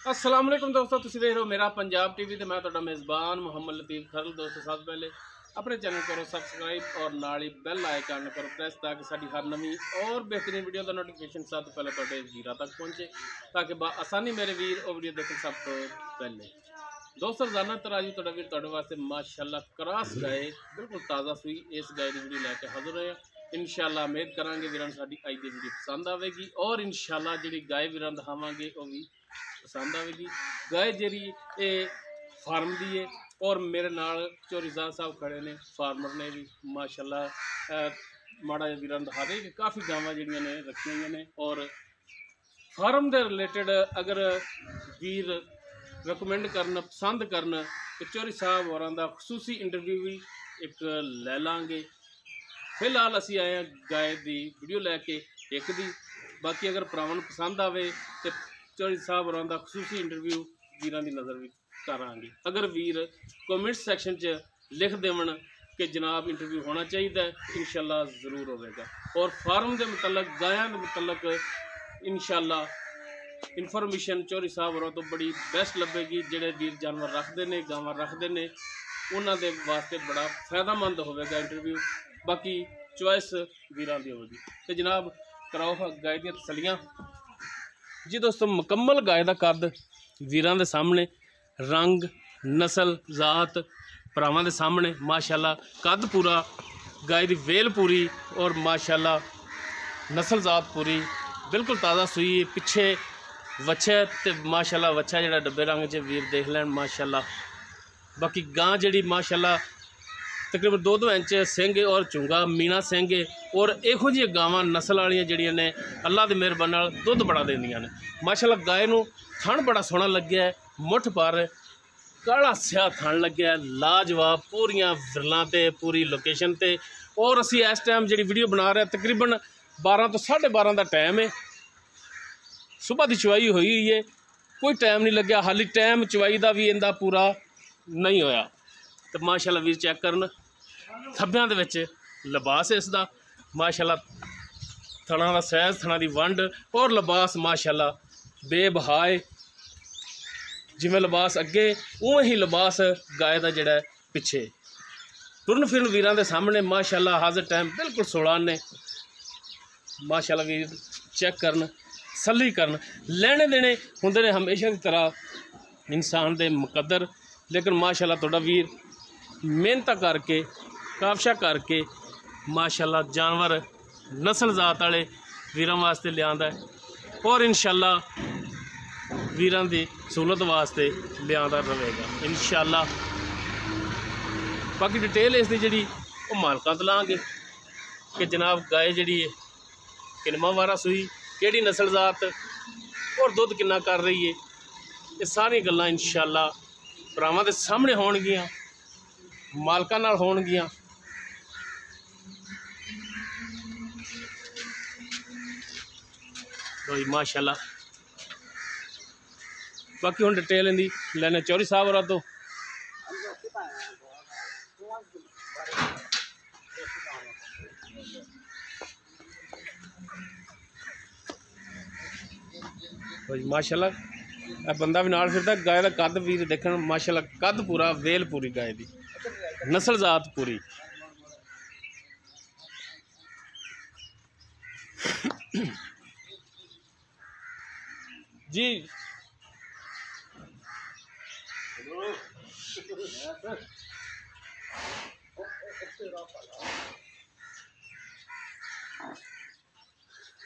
अस्सलाम वालेकुम दोस्तों, तुसीं देख रहे हो मेरा पंजाब टीवी ते मैं तुहाडा मेज़बान मुहम्मद लतीफ़ खरल। दोस्तों सब पहले अपने चैनल करो सब्सक्राइब और नाल ही बैल आइकन करो प्रेस ताकि साडी हर नवी और बेहतरीन वीडियो का नोटिफिकेशन सब तो पहले तुहाडे वीरां तक पहुँचे, ताकि आसानी मेरे वीर वो वीडियो देखन सब तो पहले। दोस्तों रोजाना तराजू तुहाडा वीर तुहाडे वास्ते माशाअल्लाह क्रॉस गाय बिल्कुल ताज़ा सूई इस गाय की वीडियो लैके हाजिर होए। इंशाअल्लाह उम्मीद करांगे वीरां साडी अज दी वीडियो पसंद आवेगी और इंशाअल्लाह जिहड़ी गाय वीरां दिखावांगे वो भी पसंद आएगी। गाय जी फार्म दी है और मेरे नाल चोरीजाद साहब खड़े ने, फार्मर ने भी माशाअल्लाह माड़ा वीरां दिखा दे कि काफ़ी गावां जिहड़ियां ने रखी हुई ने। और फार्म के रिलेटेड अगर वीर रिकमेंड करन पसंद करन तो चौरी साहब होरां दा खसूसी इंटरव्यू भी एक लै लांगे। फिलहाल असी आए हैं गाय की वीडियो लैके एक दी, बाकी अगर भरावां पसंद आवे तो चौरी साहब होरां दा खसूसी इंटरव्यू वीरां दी नज़र भी करांगे। अगर वीर कमेंट सैक्शन च लिख देवन कि जनाब इंटरव्यू होना चाहिए, इंशाअल्लाह ज़रूर होगा। और फार्म के मतलब गायां के मतलब इंशाअल्लाह इन्फॉर्मेशन चौरी साहब होरां तो बड़ी बेस्ट लभेगी। जिहड़े वीर जानवर रखते हैं, गावां रखते हैं, उन्होंने वास्ते बड़ा फायदेमंद होगा इंटरव्यू। बाकी चॉइस वीरां दी होगी। तो जनाब कराओ गाय दी तसलियां जी। दोस्तों मुकम्मल गाय का कद वीरां दे सामने, रंग नस्ल जात भरावां दे सामने माशाअल्लाह कद पूरा, गाय की वेल पूरी और माशाअल्लाह नस्ल जात पूरी बिल्कुल ताज़ा सूई। पिछे वच्छा ते माशाअल्लाह वच्छा जिहड़ा डब्बे रंग च वीर देख लैन माशाअल्लाह। बाकी गां जिहड़ी माशाअल्लाह तकरीबन 2-2 इंच सिंह और चुंगा मीना सिंह और इहो जी गावां नस्ल वालियां जिहड़ियां ने अल्लाह दी मेहरबानी नाल दुध बड़ा देंदियां ने माशाअल्लाह। गाय नूं थण बड़ा सोहना लग्या है, मुठ पर काला स्याह थण लग्या है, लाजवाब पूरियां विरलां ते पूरी लोकेशन ते। और असी इस टाइम जिहड़ी वीडियो बना रहे तकरीबन 12 तो 12:30 का टाइम है, सुबह की चवाई हुई है, कोई टाइम नहीं लग्या हाली, टाइम चवाई का भी इनका पूरा नहीं होया। तो माशाअल्लाह वीर चेक करन थब्बियां दे विच लिबास इसदा माशाअल्लाह, थणा दा सैज थणा दी वंड और लिबास माशाअल्लाह बेबहाए। जिवें लिबास अगे उवें ही लिबास गाय का जिहड़ा पिछे। टुरन फिरन वीरां दे सामने माशाअल्लाह हाज़र टाइम बिल्कुल 16 ने माशाअल्लाह। वीर चेक करन सली करन, लेने देने हुंदे ने हमेशा की तरह इंसान दे मुकद्दर, लेकिन माशाअल्लाह तुहाडा वीर मेहनत करके काबशा करके माशाअल्लाह जानवर नस्ल जात वाले वीरां वास्ते लियांदा है और इंशाअल्लाह वीरां दी सहूलत वास्ते लियांदा रहेगा इंशाअल्लाह। बाकी डिटेल इसकी जिहड़ी वो मालकां तो लांगे कि जनाब गाय जिहड़ी है किनवा वारा सूई, किहड़ी नस्ल जात और दुध किन्ना कर रही है, ये सारी गल्लां इंशाअल्लाह भरावां दे सामने होणगियां, मालकां नाल होणगियां। तो माशाअल्लाह बाकी हुण डिटेल इहदी लैने चौरी साहब होरां तो। माशाअल्लाह बंदा भी नाल फिरदा, गाय का कद वीर देखण माशाअल्लाह कद पूरा, वेल पूरी गाय की, नस्ल जात पूरी। जी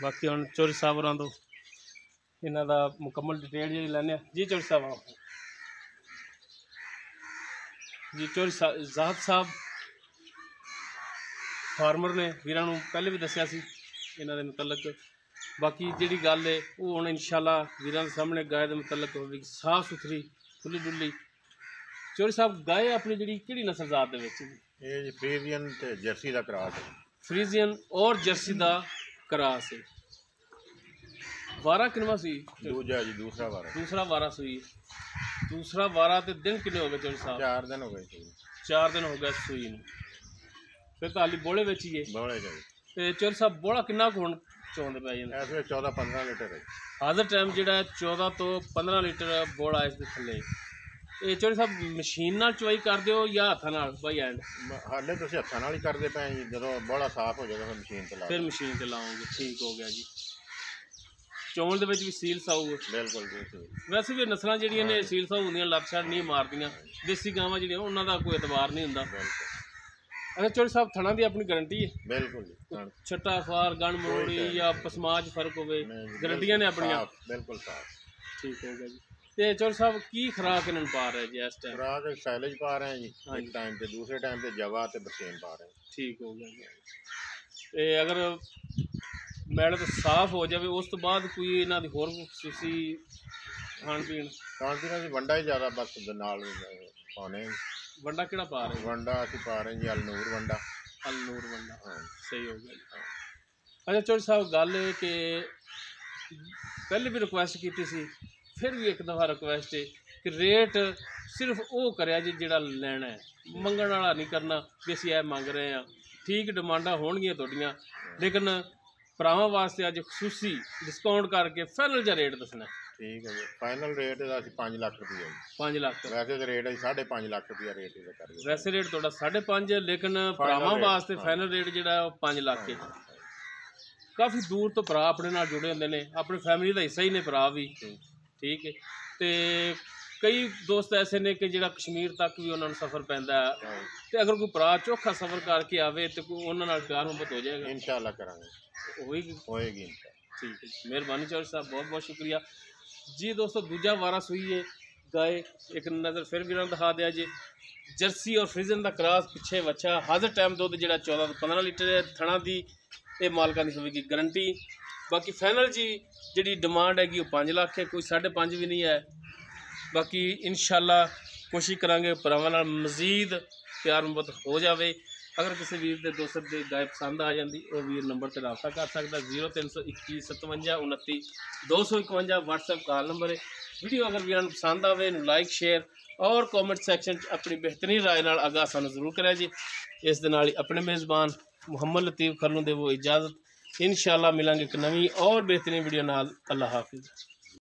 बाकी हम चौरी साहब होरां तो इन्हां दा मुकम्मल डिटेल जी लैने जी। चौरी साहब जी, चौरी जाद साहब फार्मर ने वीरां नूं पहले भी दस्सिया सी इन्हां दे मुतलक। बाकी जिहड़ी गल है वो हुण इंशाअल्लाह वीरां दे सामने गाय दे मुतलक होवेगी, साफ सुथरी खुली डुली। चौरी साहब गाय अपनी जिहड़ी किहड़ी नस्ल जात दे विच? ये जी फ्रीजियन ते जर्सी दा क्रॉस है। फ्रीजियन और जर्सी दा क्रॉस है। वारा किनवा सी? दूजा जी, दूसरा वारा। दूसरा वारा सूई, दूसरा वारा। तो दिन कितने हो गए चौरी साहब? 4 दिन हो गए। 4 दिन हो गए सूई नूं, फिर तो हाली बोले विच ही है। बोले जी तो चौरी साहब बोला किन्ना कुण ਚੋਂਦੇ ਪੈ ਜਾਂਦੇ? ਇਸ ਵੇਲੇ 14-15 ਲੀਟਰ ਹੈ। ਹਾਜ਼ਰ ਟਾਈਮ ਜਿਹੜਾ 14 ਤੋਂ 15 ਲੀਟਰ ਬੋਲ ਆ ਇਸ ਦੇ ਥੱਲੇ। ਇਹ ਚੌਧਰੀ ਸਾਹਿਬ ਮਸ਼ੀਨ ਨਾਲ ਚੁਆਈ ਕਰਦੇ ਹੋ ਜਾਂ ਹੱਥਾਂ ਨਾਲ ਬਾਈ ਐਂਡ? ਹਾਲੇ ਤੁਸੀਂ ਹੱਥਾਂ ਨਾਲ ਹੀ ਕਰਦੇ ਪਏ ਜੀ, ਜਦੋਂ ਬੋਲਾ ਸਾਫ਼ ਹੋ ਜਾਏਗਾ ਫਿਰ ਮਸ਼ੀਨ ਤੇ ਲਾ ਫਿਰ ਮਸ਼ੀਨ ਤੇ ਲਾਓਗੇ। ਠੀਕ ਹੋ ਗਿਆ ਜੀ। ਚੋਣ ਦੇ ਵਿੱਚ ਵੀ ਸੀਲ ਸਾਊ? ਬਿਲਕੁਲ ਜੀ। ਵੈਸੇ ਵੀ ਨਸਲਾਂ ਜਿਹੜੀਆਂ ਨੇ ਸੀਲ ਸਾਊ ਹੁੰਦੀਆਂ, ਲੱਤ ਛੱਡ ਨਹੀਂ ਮਾਰਦੀਆਂ। ਦੇਸੀ ਗਾਵਾਂ ਜਿਹੜੀਆਂ ਉਹਨਾਂ ਦਾ ਕੋਈ ਇਤਬਾਰ ਨਹੀਂ ਹੁੰਦਾ। ਅੱਛਾ ਚੌਧਰੀ ਸਾਹਿਬ ਥਣਾ ਦੀ ਆਪਣੀ ਗਰੰਟੀ ਹੈ? ਬਿਲਕੁਲ ਜੀ। ਛੱਟਾ ਫਾਰ ਗਣ ਮਰੋੜੀ ਜਾਂ ਪਸਮਾਜ ਫਰਕ ਹੋਵੇ, ਗਰੰਟੀਆਂ ਨੇ ਆਪਣੀਆਂ? ਬਿਲਕੁਲ ਸਾਫ਼। ਠੀਕ ਹੋ ਗਿਆ ਜੀ। ਤੇ ਚੌਧਰੀ ਸਾਹਿਬ ਕੀ ਖੁਰਾਕ ਇਹਨਾਂ ਨੂੰ ਪਾ ਰਹੇ ਜੀ ਇਸ ਟਾਈਮ? ਖੁਰਾਕ ਸਾਈਲੇਜ ਪਾ ਰਹੇ ਜੀ ਇੱਕ ਟਾਈਮ ਤੇ, ਦੂਸਰੇ ਟਾਈਮ ਤੇ ਜਵਾ ਤੇ ਬਰਸੀਨ ਪਾ ਰਹੇ। ਠੀਕ ਹੋ ਗਿਆ ਜੀ। ਤੇ ਅਗਰ ਮੈਲ ਤਾਂ ਸਾਫ਼ ਹੋ ਜਾਵੇ ਉਸ ਤੋਂ ਬਾਅਦ ਕੋਈ ਇਹਨਾਂ ਦੀ ਹੋਰ ਖੁਸ਼ੂਸੀ ਖਾਣ ਪੀਣ ਦੀ ਵੰਡਾ ਹੀ ਜ਼ਿਆਦਾ ਬਸ ਨਾਲ ਪਾਉਣੇ। ਵੰਡਾ ਕਿਹੜਾ ਪਾ ਰਹੇ? ਵੰਡਾ ਅਸੀਂ ਪਾ ਰਹੇ ਜੀ ਅਲਨੂਰ ਵੰਡਾ। ਅਲਨੂਰ ਵੰਡਾ, ਹਾਂ ਸਹੀ ਹੋ ਗਿਆ ਜੀ। ਅੱਛਾ ਚੌਧਰੀ ਸਾਹਿਬ ਗੱਲ ਇਹ ਕਿ ਪਹਿਲੇ ਵੀ ਰਿਕੁਐਸਟ ਕੀਤੀ ਸੀ, ਫਿਰ ਵੀ ਇੱਕ ਦਫਾ ਰਿਕੁਐਸਟ ਹੈ ਕਿ ਰੇਟ ਸਿਰਫ ਉਹ ਕਰਿਆ ਜੀ ਜਿਹੜਾ ਲੈਣਾ ਹੈ, ਮੰਗਣ ਵਾਲਾ ਨਹੀਂ ਕਰਨਾ ਵੀ ਅਸੀਂ ਇਹ ਮੰਗ ਰਹੇ ਹਾਂ। ਠੀਕ ਡਿਮਾਂਡਾਂ ਹੋਣਗੀਆਂ ਤੁਹਾਡੀਆਂ, ਲੇਕਿਨ ਭਰਾਵਾਂ ਵਾਸਤੇ ਅੱਜ ਖੁਸ਼ੂਸੀ ਡਿਸਕਾਊਂਟ ਕਰਕੇ ਫਾਈਨਲ ਜਿਹਾ ਰੇਟ ਦੱਸਣਾ। ਠੀਕ ਹੈ ਜੀ। ਫਾਈਨਲ ਰੇਟ ਇਹਦਾ ਅਸੀਂ 5 ਲੱਖ ਰੁਪਈਆ ਜੀ। 5 ਲੱਖ? ਵੈਸੇ ਤਾਂ ਰੇਟ ਅਸੀਂ 5.5 ਲੱਖ ਰੁਪਈਆ ਰੇਟ ਇਹਦਾ ਕਰਦੇ। ਵੈਸੇ ਰੇਟ ਤੁਹਾਡਾ 5.5, ਲੇਕਿਨ ਭਰਾਵਾਂ ਵਾਸਤੇ ਫਾਈਨਲ ਰੇਟ ਜਿਹੜਾ ਉਹ 5 ਲੱਖ ਹੈ। ਕਾਫੀ ਦੂਰ ਤੋਂ ਭਰਾ ਆਪਣੇ ਨਾਲ ਜੁੜੇ ਹੁੰਦੇ ਨੇ, ਆਪਣੀ ਫੈਮਿਲੀ ਦਾ ਹਿੱਸਾ ਹੀ ਨੇ ਭਰਾ ਵੀ। ਠੀਕ ਹੈ। ਤੇ ਕਈ ਦੋਸਤ ਐਸੇ ਨੇ ਕਿ ਜਿਹੜਾ ਕਸ਼ਮੀਰ ਤੱਕ ਵੀ ਉਹਨਾਂ ਨੂੰ ਸਫ਼ਰ ਪੈਂਦਾ ਹੈ, ਤੇ ਅਗਰ ਕੋਈ ਭਰਾ ਚੋਖਾ ਸਫ਼ਰ ਕਰਕੇ ਆਵੇ ਤੇ ਕੋਈ ਉਹਨਾਂ ਨਾਲ ਪਿਆਰ ਮੁਹੱਬਤ ਹੋ ਜਾਏਗਾ? ਇਨਸ਼ਾਅੱਲਾ ਕਰਾਂਗੇ, ਹੋਏਗੀ। ਠੀਕ ਹੈ, ਮਿਹਰਬਾਨੀ ਚੌਧਰੀ ਸਾਹਿਬ, ਬਹੁਤ ਬਹੁਤ ਸ਼ੁਕਰੀਆ ਜੀ। ਦੋਸਤੋ ਦੂਜਾ ਵਾਰਾ ਸੂਈ ਹੈ ਗਾਏ, ਇੱਕ ਨਜ਼ਰ ਫਿਰ ਵੀ ਦਿਖਾ ਦਿਆ ਜੀ। ਜਰਸੀ ਔਰ ਫਰੀਜ਼ਨ ਦਾ ਕਰਾਸ, ਪਿੱਛੇ ਵੱਛਾ, ਹਾਜ਼ਰ ਟਾਈਮ ਦੁੱਧ ਜਿਹੜਾ 14 ਤੋਂ 15 ਲੀਟਰ ਹੈ। ਥਣਾ ਦੀ ਇਹ ਮਾਲਕਾਂ ਦੀ ਹੋਵੇਗੀ ਗਰੰਟੀ। ਬਾਕੀ ਫਾਈਨਲ ਜੀ ਜਿਹੜੀ ਡਿਮਾਂਡ ਹੈਗੀ ਉਹ 5 ਲੱਖ ਹੈ, ਕੋਈ 5.5 ਵੀ ਨਹੀਂ ਹੈ। ਬਾਕੀ ਇਨਸ਼ਾਅੱਲਾ ਕੋਸ਼ਿਸ਼ ਕਰਾਂਗੇ ਭਰਾਵਾਂ ਨਾਲ ਮਜ਼ੀਦ ਪਿਆਰ ਮੁਹੱਬਤ ਹੋ ਜਾਵੇ। ਅਗਰ ਕਿਸੇ ਵੀਰ ਦੇ ਦੋਸਤ ਦੇ ਗਾਇ ਪਸੰਦ ਆ ਜਾਂਦੀ, ਉਹ ਵੀਰ ਨੰਬਰ 'ਤੇ ਰਾਬਤਾ ਕਰ ਸਕਦਾ। 0321 57 29 251 WhatsApp ਕਾਲ ਨੰਬਰ ਹੈ। ਵੀਡੀਓ ਅਗਰ ਵੀਰਾਂ ਨੂੰ ਪਸੰਦ ਆਵੇ ਇਹਨੂੰ ਲਾਈਕ ਸ਼ੇਅਰ ਔਰ ਕਮੈਂਟ ਸੈਕਸ਼ਨ 'ਚ ਆਪਣੀ ਬਿਹਤਰੀਨ ਰਾਏ ਨਾਲ ਆਗਾਹ ਸਾਨੂੰ ਜ਼ਰੂਰ ਕਰਿਆ ਜੀ। ਇਸ ਦੇ ਨਾਲ ਹੀ ਆਪਣੇ ਮੇਜ਼ਬਾਨ ਮੁਹੰਮਦ ਲਤੀਫ ਖਰਲੂ ਦੇ वो इजाज़त। इंशाअल्लाह मिलेंगे एक नवी और बेहतरीन वीडियो नाल। अल्लाह हाफिज़।